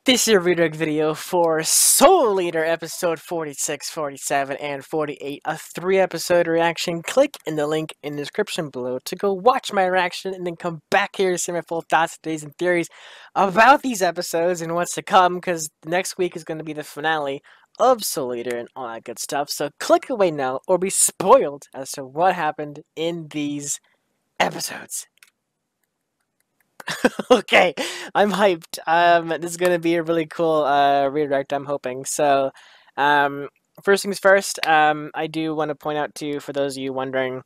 This is your redirect video for Soul Leader episode 46, 47, and 48, a 3-episode reaction. Click in the link in the description below to go watch my reaction and then come back here to see my full thoughts, ideas, and theories about these episodes and what's to come, because next week is going to be the finale of Soul Leader and all that good stuff. So click away now or be spoiled as to what happened in these episodes. Okay, I'm hyped. This is gonna be a really cool redirect, I'm hoping. So, first things first, I do want to point out to you, for those of you wondering,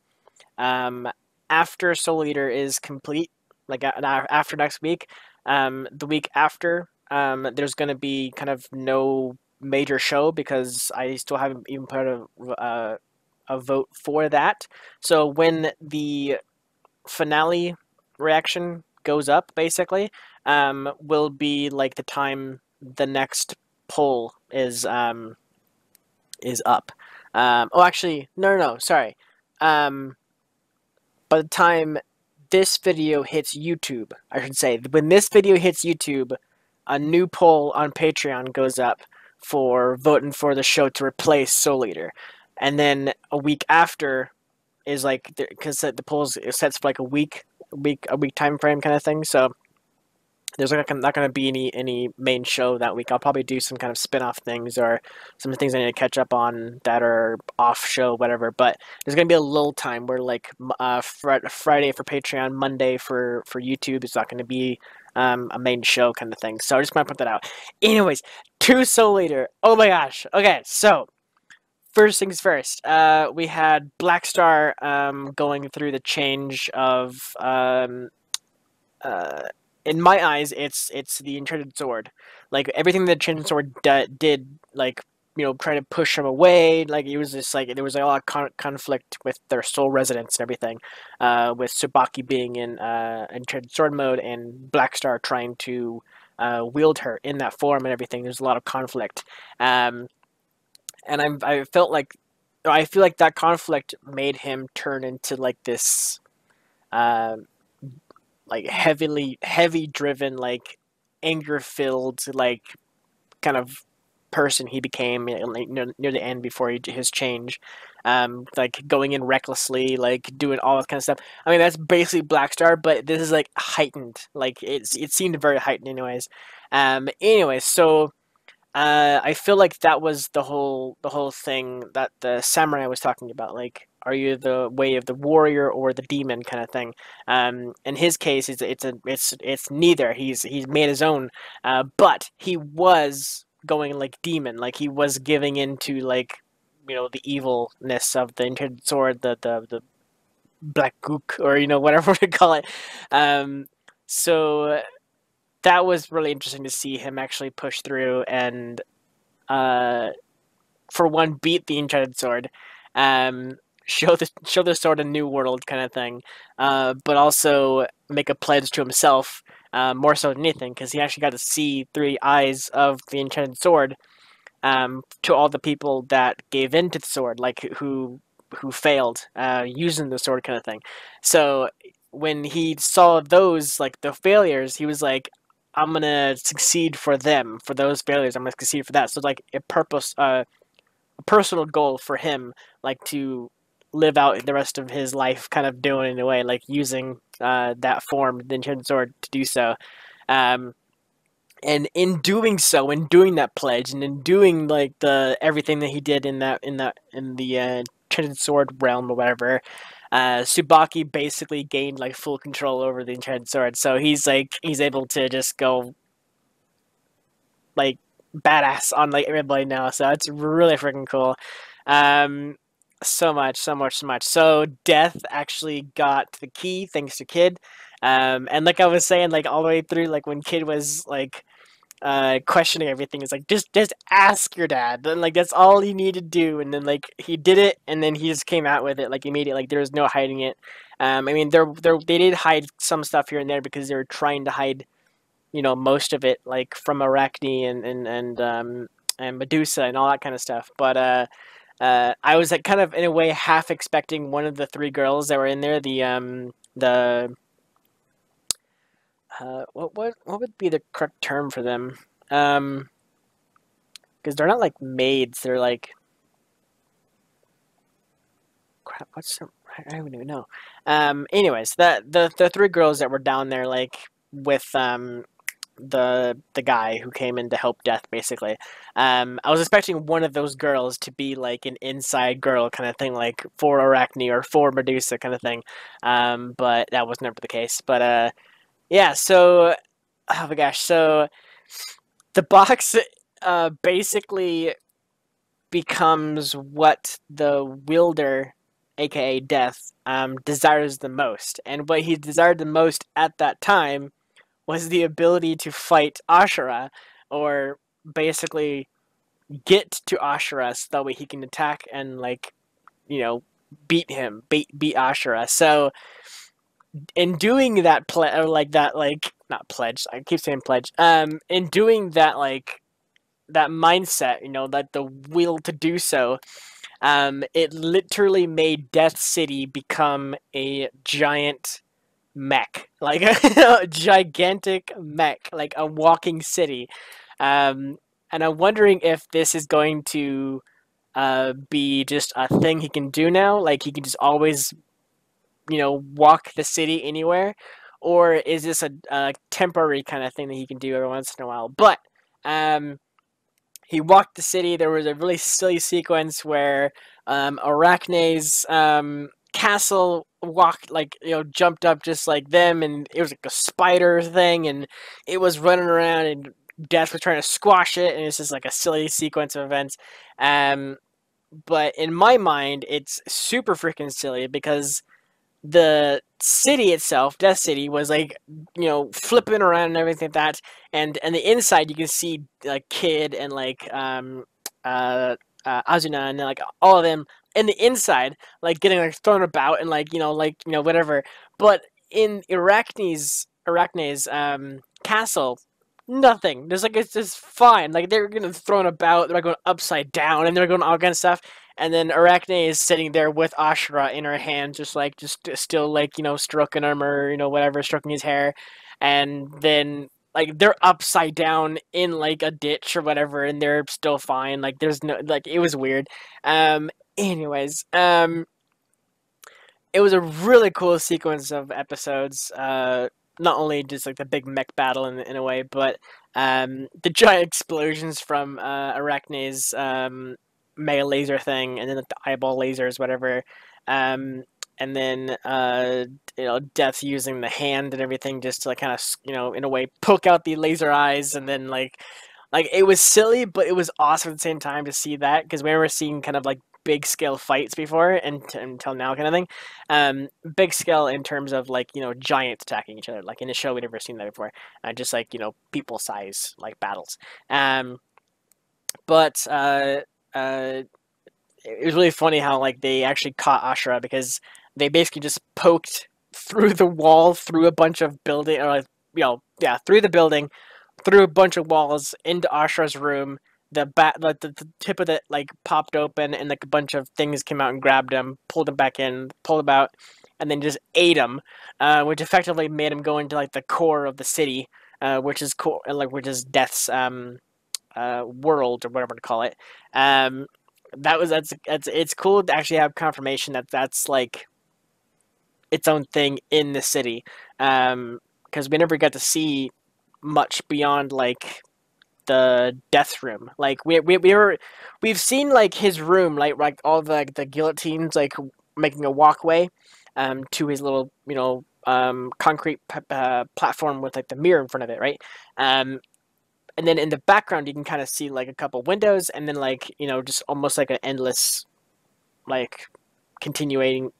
um, after Soul Eater is complete, like after next week, the week after, there's gonna be kind of no major show because I still haven't even put a vote for that. So when the finale reaction goes up, basically, will be like the time the next poll is up. Oh, actually, no, sorry. By the time this video hits YouTube, I should say, when this video hits YouTube, a new poll on Patreon goes up for voting for the show to replace Soul Eater, and then a week after is like, because the polls sets for like a week time frame kind of thing. So there's not going to be any main show that week. I'll probably do some kind of spin-off things or some things I need to catch up on that are off show, whatever. But there's going to be a little time where like Friday for Patreon, Monday for YouTube is not going to be a main show kind of thing. So I just want to put that out. Anyways, to Soul Eater. Oh my gosh. Okay, so first things first, we had Blackstar going through the change of, in my eyes, it's the Enchanted Sword. Like, everything the Enchanted Sword did, like, you know, try to push him away. Like, it was just, like, there was a lot of conflict with their soul residents and everything, with Tsubaki being in Enchanted Sword mode and Blackstar trying to wield her in that form and everything. There's a lot of conflict. And I feel like that conflict made him turn into like this, like heavy driven, like anger filled, like kind of person he became, like, near the end before his change. Like going in recklessly, like doing all that kind of stuff. I mean, that's basically Blackstar, but this is like heightened. Like it seemed very heightened, anyways. Anyways, so. I feel like that was the whole thing that the samurai was talking about. Like, are you the way of the warrior or the demon kind of thing? In his case, it's neither. He's made his own, but he was going like demon. Like he was giving into, like, you know, the evilness of the Enchanted Sword, the black gook, or, you know, whatever we call it. So that was really interesting to see him actually push through and, for one, beat the Enchanted Sword, show the sword a new world kind of thing, but also make a pledge to himself, more so than anything, because he actually got to see through the eyes of the Enchanted Sword, to all the people that gave in to the sword, like who failed using the sword kind of thing. So when he saw those, like the failures, he was like, I'm gonna succeed for them, for those failures. I'm gonna succeed for that. So it's like a personal goal for him, like to live out the rest of his life, kind of doing it in a way, like using that form, the Enchanted Sword, to do so. And in doing so, in doing that pledge, and in doing like the everything that he did in the Enchanted Sword realm or whatever, Tsubaki basically gained like full control over the Enchanted Sword. So he's able to just go like badass on like everybody now. So it's really freaking cool. So much. So Death actually got the key thanks to Kid. And like I was saying, like all the way through, like when Kid was like questioning everything, is like, just ask your dad. Then, like, that's all you need to do. And then like he did it, and then he just came out with it like immediately. Like there was no hiding it. I mean, they did hide some stuff here and there because they were trying to hide, you know, most of it, like from Arachne and Medusa and all that kind of stuff. But I was like kind of in a way half expecting one of the 3 girls that were in there, the what would be the correct term for them? Because they're not like maids. They're like crap. What's the, I don't even know. Anyways, the three girls that were down there like with the guy who came in to help Death basically. I was expecting one of those girls to be like an inside girl kind of thing, like for Arachne or for Medusa kind of thing. But that was never the case. But yeah. So oh my gosh. So the box basically becomes what the wielder, aka Death, desires the most. And what he desired the most at that time was the ability to fight Ashura, or basically get to Ashura so that way he can attack and like, you know, beat Ashura. So in doing that or like that like not pledge, I keep saying pledge. In doing that like that mindset, you know, that the will to do so, it literally made Death City become a giant mech, like a gigantic mech, like a walking city. And I'm wondering if this is going to be just a thing he can do now, like he can just always, you know, walk the city anywhere, or is this a temporary kind of thing that he can do every once in a while? But um, he walked the city. There was a really silly sequence where Arachne's castle walked like, you know, jumped up just like them, and it was like a spider thing, and it was running around, and Death was trying to squash it, and it's just like a silly sequence of events. Um, but in my mind, it's super freaking silly because the city itself, Death City, was like, you know, flipping around and everything like that, and the inside you can see like Kid and like Azuna and like all of them in the inside, like getting like thrown about and like whatever. But in Arachne's castle, nothing. There's like it's just fine. Like they're getting thrown about, they're going upside down, and they're going all kinds of stuff. And then Arachne is sitting there with Ashura in her hand, just still like, you know, stroking him, or, you know, whatever, stroking his hair. And then like they're upside down in like a ditch or whatever, and they're still fine. Like there's no, like, it was weird. Anyways, it was a really cool sequence of episodes. Not only just like the big mech battle in a way, but the giant explosions from Arachne's mega laser thing, and then like, the eyeball lasers, whatever. Um, and then you know, Death using the hand and everything just to like kind of, you know, in a way poke out the laser eyes, and then like it was silly, but it was awesome at the same time to see that, because we were seeing kind of like big scale fights before and until now kind of thing. Big scale in terms of like, you know, giants attacking each other. Like in a show we'd never seen that before. Just like, you know, people size like battles. But it was really funny how like they actually caught Ashura, because they basically just poked through the wall, through a bunch of building, or like, you know, yeah, through the building, through a bunch of walls into Ashura's room. The tip of it like popped open, and like a bunch of things came out and grabbed him, pulled him back in, pulled him out, and then just ate him, which effectively made him go into like the core of the city, which is cool, like which is Death's world or whatever to call it. That's it's cool to actually have confirmation that that's like its own thing in the city, because we never got to see much beyond like the death room. Like we've seen like his room, like all the guillotines like making a walkway to his little, you know, concrete platform with like the mirror in front of it, right? And then in the background you can kind of see like a couple windows, and then like, you know, just almost like an endless like continuing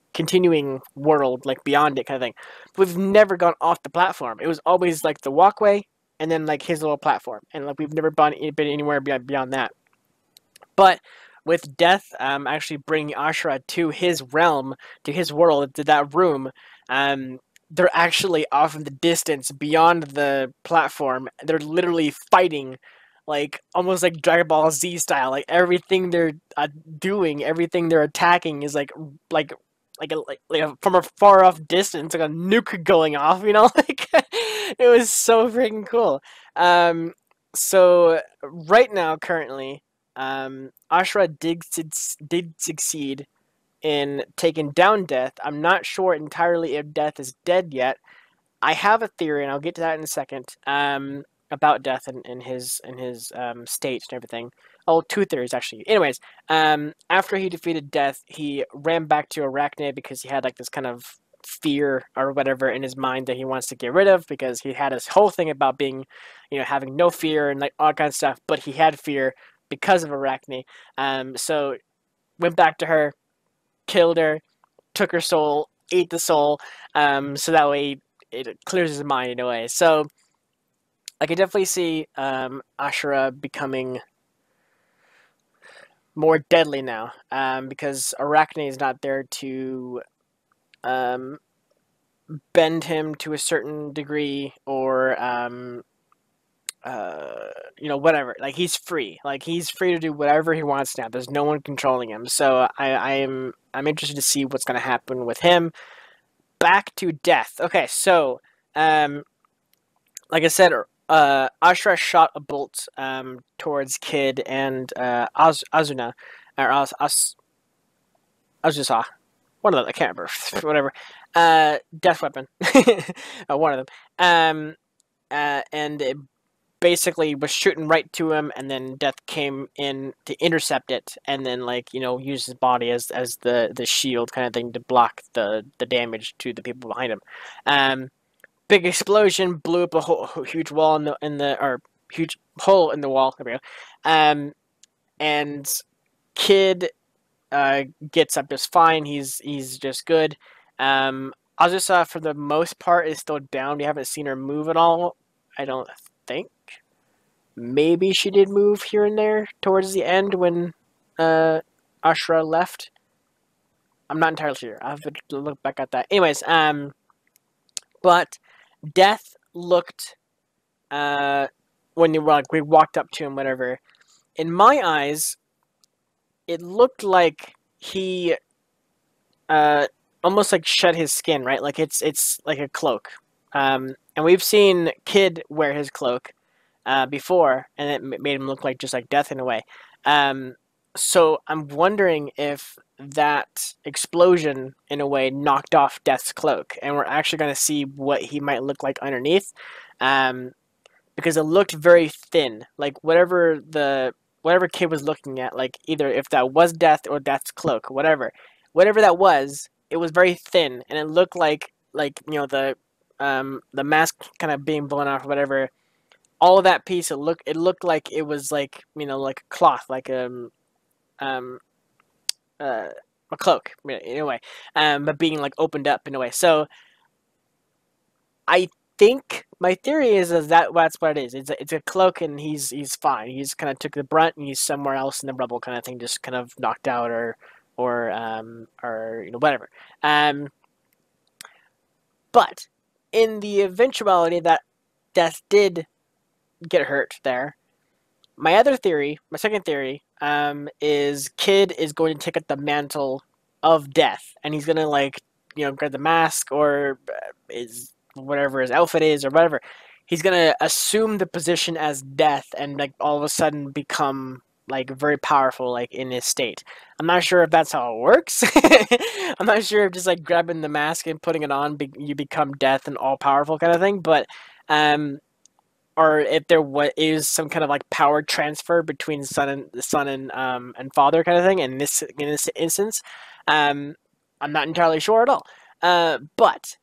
world like beyond it kind of thing. But we've never gone off the platform. It was always like the walkway and then like his little platform, and like we've never been anywhere beyond that. But with Death actually bringing Ashura to his realm, to his world, to that room, they're actually off in the distance beyond the platform. They're literally fighting, like almost like Dragon Ball Z style. Like everything they're doing, everything they're attacking is from a far off distance, like a nuke going off. You know, like it was so freaking cool. So right now, currently, Ashura did succeed in taking down Death. I'm not sure entirely if Death is dead yet. I have a theory, and I'll get to that in a second. About Death and his state and everything. Oh, two theories actually. Anyways, after he defeated Death, he ran back to Arachne because he had like this kind of fear or whatever in his mind that he wants to get rid of, because he had this whole thing about being, having no fear and like all kinds of stuff, but he had fear because of Arachne. So went back to her, killed her, took her soul, ate the soul, so that way it clears his mind in a way. So I could definitely see Ashura becoming more deadly now, because Arachne is not there to um, bend him to a certain degree, or whatever. Like he's free. Like he's free to do whatever he wants now. There's no one controlling him. So I'm interested to see what's going to happen with him. Back to Death. Okay, so like I said, Ashura shot a bolt towards Kid and Azuna, or Azusa. One of them, I can't remember. Whatever. Death weapon. One of them. And it basically was shooting right to him, and then Death came in to intercept it, and then use his body as the shield kind of thing to block the damage to the people behind him. Big explosion blew up a huge wall or huge hole in the wall. There we go. And Kid gets up just fine. He's just good. Azusa, for the most part, is still down. We haven't seen her move at all, I don't think. Maybe she did move here and there towards the end when Ashura left. I'm not entirely sure. I have to look back at that. Anyways, but Death looked when we walked up to him, whatever. In my eyes, it looked like he almost like shed his skin, right? Like it's like a cloak. And we've seen Kid wear his cloak before, and it made him look like just like Death in a way. So I'm wondering if that explosion, in a way, knocked off Death's cloak, and we're actually going to see what he might look like underneath, because it looked very thin. Like whatever Kid was looking at, like either if that was Death or Death's cloak, whatever that was, it was very thin, and it looked like the mask kind of being blown off or whatever. All of that piece, it looked like it was like like a cloth, like a cloak in a way, but being like opened up in a way. So I think my theory is that's what it is. It's a cloak, and he's fine. He's kind of took the brunt, and he's somewhere else in the rubble, kind of thing, just kind of knocked out or whatever. But in the eventuality that Death did get hurt there, my second theory, is Kid is going to take up the mantle of Death, and he's gonna grab the mask, or is whatever his outfit is, or whatever. He's gonna assume the position as Death, and all of a sudden become very powerful, in his state. I'm not sure if that's how it works. I'm not sure if just grabbing the mask and putting it on, you become Death and all powerful kind of thing. But or if there is some kind of power transfer between son and father kind of thing. In this instance, I'm not entirely sure at all. But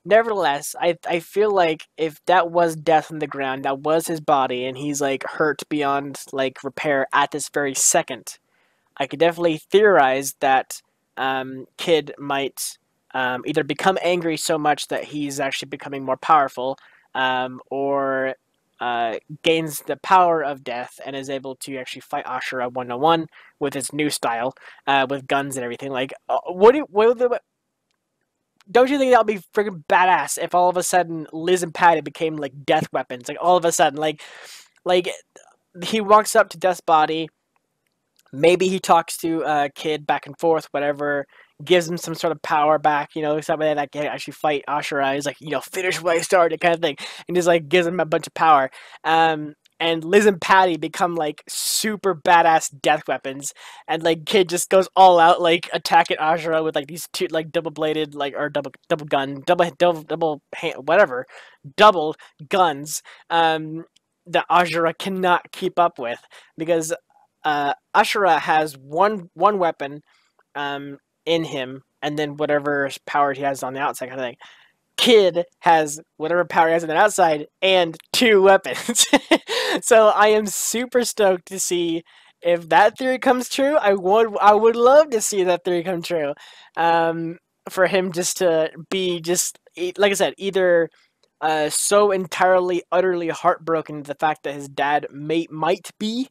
nevertheless, I feel like if that was Death on the ground, that was his body, and he's hurt beyond repair at this very second, I could definitely theorize that Kid might either become angry so much that he's actually becoming more powerful, or gains the power of Death and is able to actually fight Ashura 1-on-1 with his new style, with guns and everything. Don't you think that would be freaking badass if all of a sudden Liz and Patty became death weapons? All of a sudden, he walks up to Death's body. Maybe he talks to Kid back and forth, whatever, gives him some sort of power back, something that can actually fight Ashura. He's finish what I started, kind of thing, and just gives him a bunch of power. and Liz and Patty become like super badass death weapons, and like Kid just goes all out, like attacking Ashura with like these two like double bladed like or double gun double hand, whatever double guns that Ashura cannot keep up with because Ashura has one weapon in him, and then whatever power he has on the outside kind of thing. Kid has whatever power he has on the outside and two weapons. So I am super stoked to see if that theory comes true. I would love to see that theory come true. For him just to be just like I said, either so entirely utterly heartbroken at the fact that his dad might be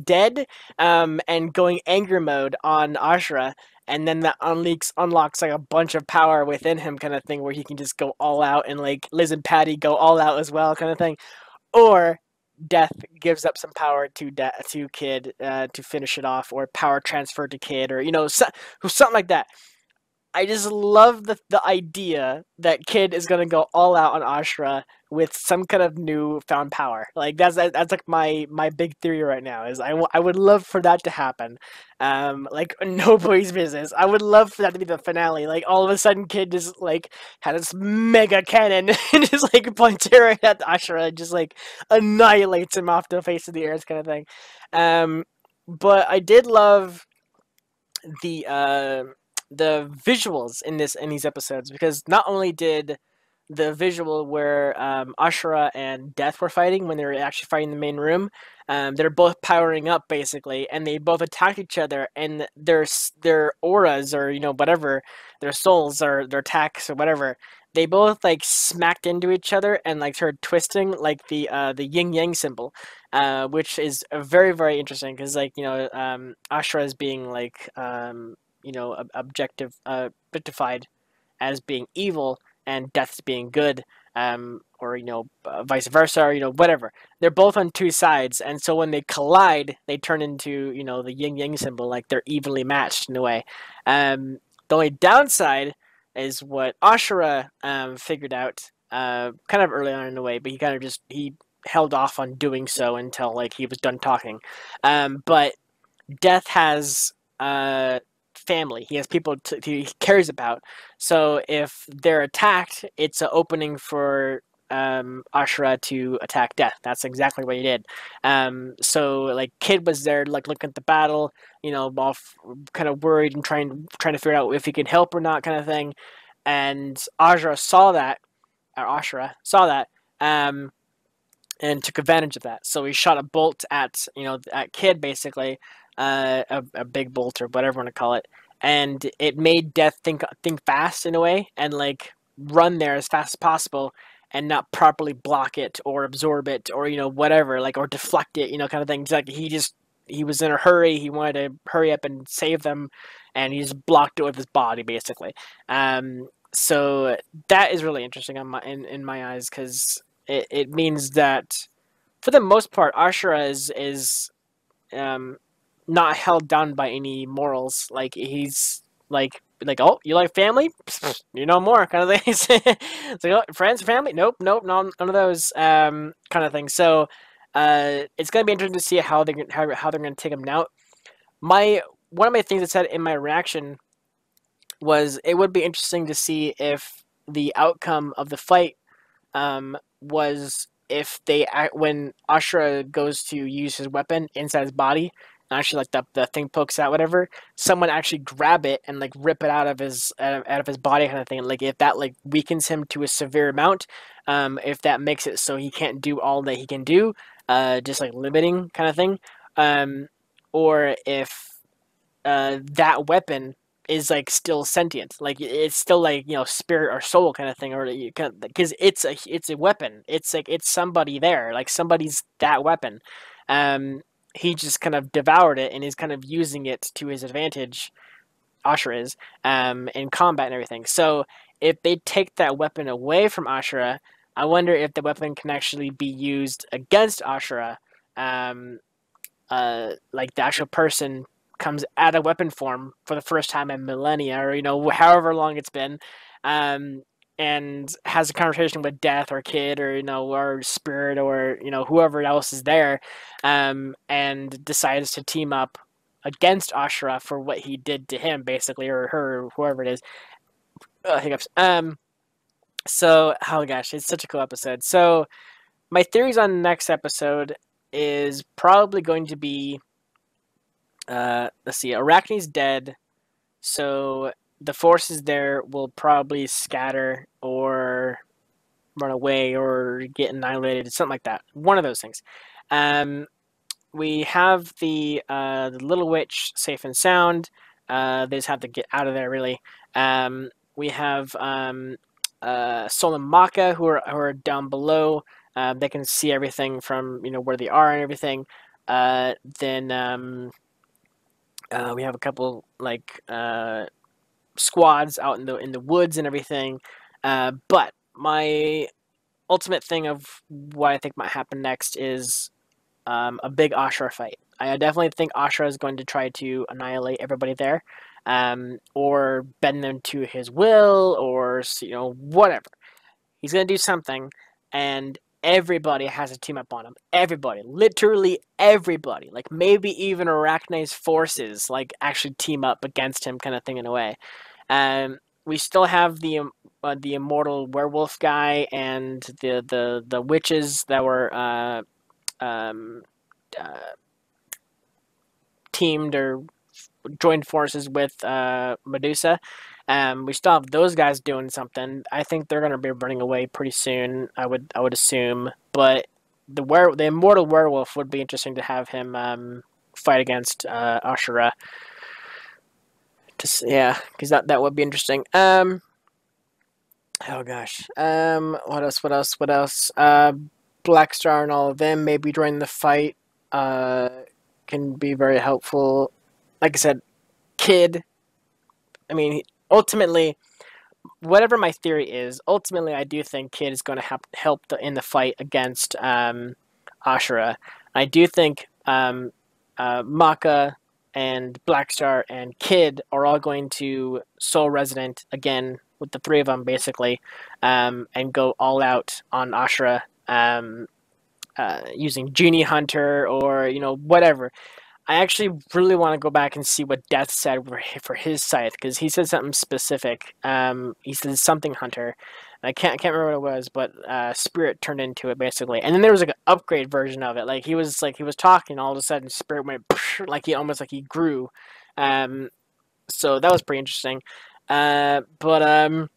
dead, and going anger mode on Ashura, and then that unlocks like a bunch of power within him, kind of thing, where he can just go all out, and like Liz and Patty go all out as well, kind of thing. Or Death gives up some power to Kid to finish it off, or power transfer to Kid, or something like that. I just love the idea that Kid is gonna go all out on Ashura with some kind of new found power. Like that's like my big theory right now is I would love for that to happen. Like nobody's business. I would love for that to be the finale. Like all of a sudden, Kid just like had this mega cannon and just like points it right at Ashura and just like annihilates him off the face of the earth, kind of thing. But I did love the visuals in these episodes, because not only did the visual where Ashura and Death were fighting when they were actually fighting in the main room, they're both powering up basically, and they both attacked each other, and their auras, or whatever, their souls or their attacks or whatever, they both like smacked into each other and like started twisting like the yin yang symbol, which is very very interesting because Ashura is being like objectified as being evil, and Death's being good, or vice versa, or whatever. They're both on two sides, and so when they collide, they turn into the yin yang symbol, like they're evenly matched in a way. The only downside is what Ashura figured out kind of early on in a way, but he held off on doing so until like he was done talking. But Death has family. He has people he cares about. So if they're attacked, it's an opening for Ashura to attack Death. That's exactly what he did. So like Kid was there, like looking at the battle, all kind of worried and trying to figure out if he could help or not, kind of thing. And Ashura saw that, and took advantage of that. So he shot a bolt at Kid basically, a big bolt or whatever you want to call it, and it made Death think fast in a way, and like run there as fast as possible, and not properly block it or absorb it, or whatever, like, or deflect it, kind of thing. It's like he was in a hurry. He wanted to hurry up and save them, and he just blocked it with his body basically. So that is really interesting in my eyes, because it means that for the most part Ashura is not held down by any morals. Like he's like, oh, you like family? More kind of thing. It's like, oh, friends, family? Nope, none of those kind of thing. So it's gonna be interesting to see how they're gonna take him out. One of my things I said in my reaction was it would be interesting to see if the outcome of the fight was if when Ashura goes to use his weapon inside his body, and actually like the thing pokes out, whatever, someone actually grab it and like rip it out of his body, kind of thing. Like if that like weakens him to a severe amount, if that makes it so he can't do all that he can do, just like limiting kind of thing, or if that weapon is like still sentient, like it's still like spirit or soul kind of thing, or because it's a weapon. It's like it's somebody there, like somebody's that weapon. He just kind of devoured it and is kind of using it to his advantage. Ashura is in combat and everything. So if they take that weapon away from Ashura, I wonder if the weapon can actually be used against Ashura. Like the actual person comes at a weapon form for the first time in millennia, or however long it's been, and has a conversation with Death or Kid or or Spirit or whoever else is there, and decides to team up against Ashura for what he did to him, basically, or her, or whoever it is. Hiccups. So, oh gosh, it's such a cool episode. So, my theories on the next episode is probably going to be, let's see, Arachne's dead, so the forces there will probably scatter or run away or get annihilated, something like that. One of those things. We have the little witch safe and sound. They just have to get out of there, really. We have Sol and Maka who are down below. They can see everything from where they are and everything. Then we have a couple squads out in the woods and everything. But my ultimate thing of what I think might happen next is a big Ashura fight. I definitely think Ashura is going to try to annihilate everybody there, or bend them to his will, or whatever. He's going to do something, and everybody has to team up on him. Everybody, literally everybody. Like maybe even Arachne's forces, like actually team up against him, kind of thing in a way. We still have the immortal werewolf guy and the witches that were teamed or joined forces with Medusa. We still have those guys doing something. I think they're going to be running away pretty soon. I would assume, but the immortal werewolf would be interesting to have him fight against Ashura. Yeah, because that would be interesting. Oh gosh. What else? What else? What else? Black Star and all of them maybe joining the fight. Can be very helpful. Like I said, Kid. I mean, ultimately, whatever my theory is, ultimately I do think Kid is going to help in the fight against Ashura. I do think Maka and Blackstar and Kid are all going to Soul Resident again with the three of them basically, and go all out on Ashura, using Genie Hunter or whatever. I actually really want to go back and see what Death said for his scythe, because he said something specific. He said something Hunter. I can't remember what it was, but Spirit turned into it basically. And then there was like an upgrade version of it. Like he was talking, all of a sudden Spirit went like he grew. So that was pretty interesting. But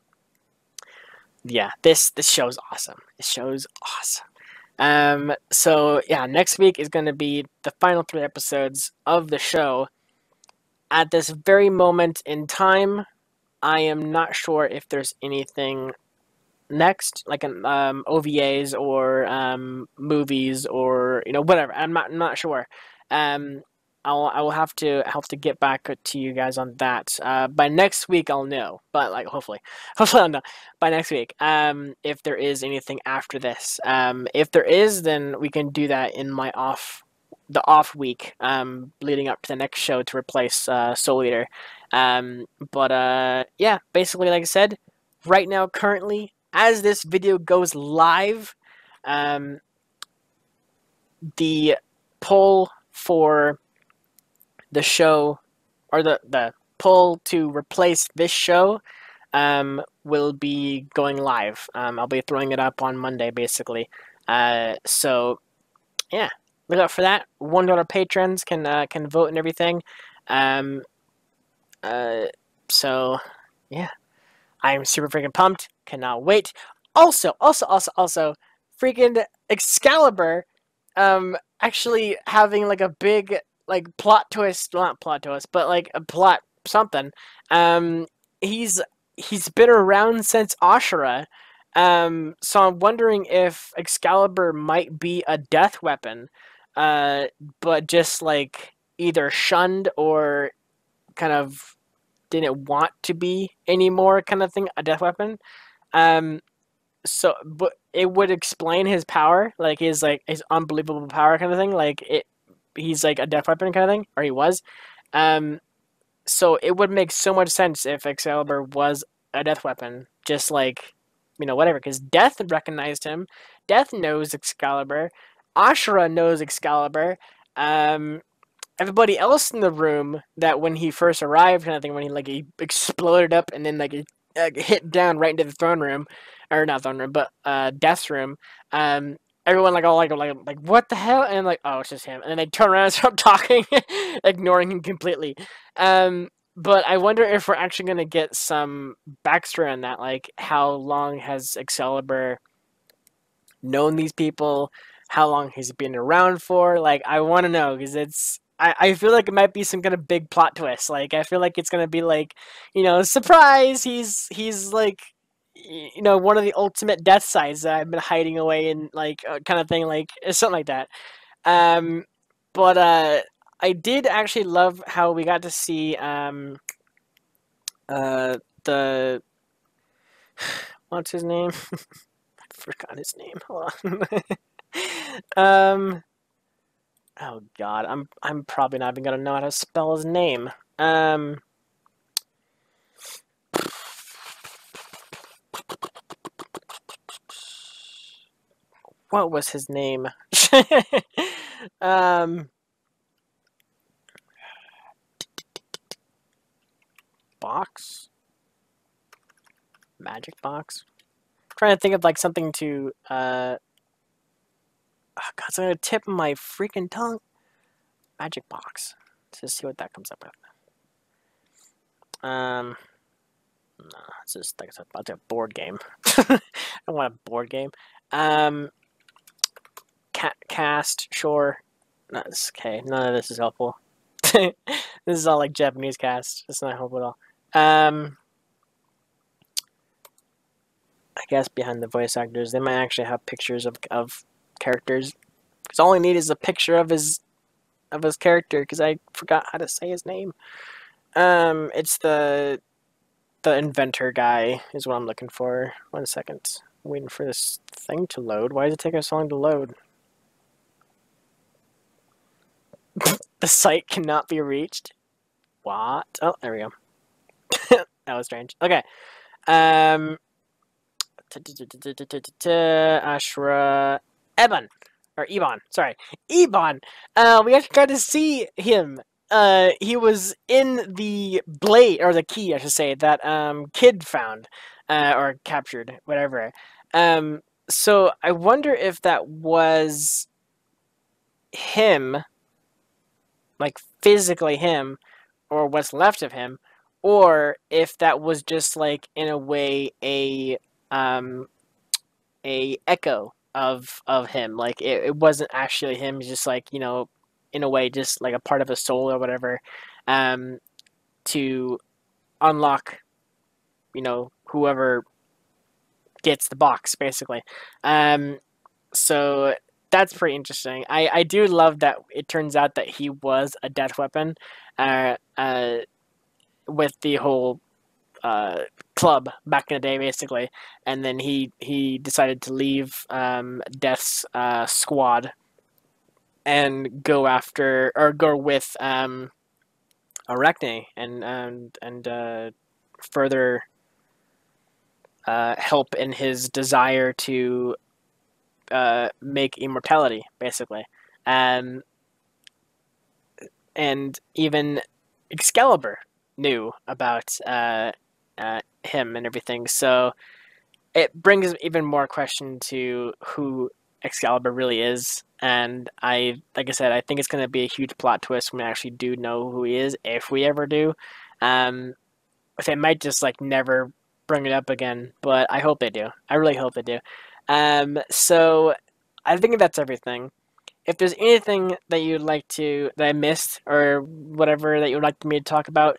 yeah, this show is awesome. This show is awesome. So yeah, next week is going to be the final 3 episodes of the show. At this very moment in time, I am not sure if there's anything next, like an OVAs or movies or whatever. I'm not sure. I will have to get back to you guys on that. By next week I'll know, but hopefully I'll know by next week. If there is anything after this, if there is, then we can do that in the off week, leading up to the next show to replace Soul Eater. But yeah, basically, like I said, right now, currently, as this video goes live, the poll for the show, or the poll to replace this show, will be going live. I'll be throwing it up on Monday, basically. So yeah, look out for that. $1 patrons can vote and everything. So yeah, I am super freaking pumped. Cannot wait. Also, freaking Excalibur, actually having like a big plot twist, well, not plot twist, but like a plot something. He's been around since Ashura. So I'm wondering if Excalibur might be a death weapon, but just either shunned or kind of didn't want to be anymore, kind of thing, a death weapon. So, but it would explain his power, his unbelievable power, kind of thing. He's a death weapon kind of thing, or he was. So it would make so much sense if Excalibur was a death weapon, just like whatever, because Death recognized him. Death knows Excalibur. Ashura knows Excalibur. Everybody else in the room, that when he first arrived, kind of thing, when he exploded up and then hit down right into the throne room, or not throne room, but Death's room. Everyone all what the hell, and oh, it's just him, and then they turn around and start talking, ignoring him completely. But I wonder if we're actually gonna get some backstory on that, like how long has Excalibur known these people, how long he's been around for. I want to know, because I feel like it might be some kind of big plot twist. I feel like it's gonna be surprise, he's one of the ultimate death sides that I've been hiding away in, kind of thing, something like that. Um, but I did actually love how we got to see the what's his name? I forgot his name. Hold on. Oh God, I'm probably not even gonna know how to spell his name. What was his name? Box? Magic box? I'm trying to think of something to oh God, it's gonna tip my freaking tongue. Magic box. Let's just see what that comes up with. No, it's just it's a board game. I don't want a board game. Cast, sure. No, okay, none of this is helpful. This is all Japanese cast. It's not helpful at all. I guess behind the voice actors, they might actually have pictures of characters. Because all I need is a picture of his character, because I forgot how to say his name. It's the inventor guy is what I'm looking for. 1 second. I'm waiting for this thing to load. Why does it take us so long to load? The site cannot be reached. What? Oh, there we go. That was strange. Okay. Ashura Eban. Or Ebon, sorry. Ebon! We actually got to see him. He was in the blade, or the key, I should say, that Kid found, or captured, whatever. So I wonder if that was him, physically him, or what's left of him, or if that was just in a way a echo of him. It wasn't actually him. It's just in a way, just a part of his soul or whatever, to unlock, whoever gets the box, basically. So that's pretty interesting. I do love that it turns out that he was a death weapon, with the whole club back in the day, basically, and then he decided to leave Death's squad and go after, or go with Arachne and further help in his desire to make immortality, basically, and even Excalibur knew about him and everything. So it brings even more question to who Excalibur really is. And like I said, I think it's going to be a huge plot twist when we actually do know who he is, if we ever do. They might just never bring it up again, but I hope they do. I really hope they do. So I think that's everything. If there's anything that you'd like that I missed, or whatever that you'd like me to talk about,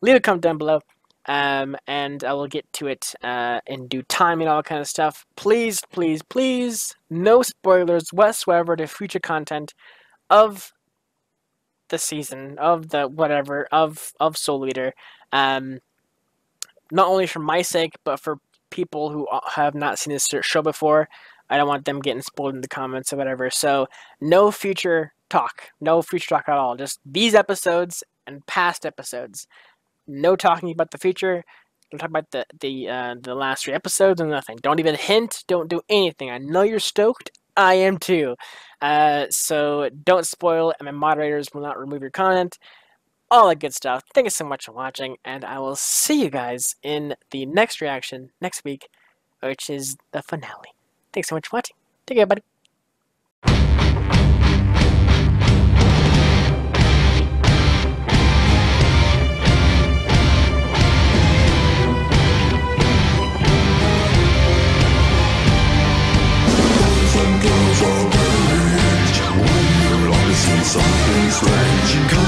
leave a comment down below, and I will get to it in due time and all that kind of stuff. Please, please, please, no spoilers whatsoever to future content of the season, of the whatever, of Soul Eater. Not only for my sake, but for people who have not seen this show before. I don't want them getting spoiled in the comments or whatever. So no future talk at all. Just these episodes and past episodes. No talking about the future. Don't talk about the last 3 episodes and nothing. Don't even hint. Don't do anything. I know you're stoked. I am too. So don't spoil, and my moderators will not remove your comment. All that good stuff. Thank you so much for watching, and I will see you guys in the next reaction next week, which is the finale. Thanks so much for watching. Take care, buddy. Something strange.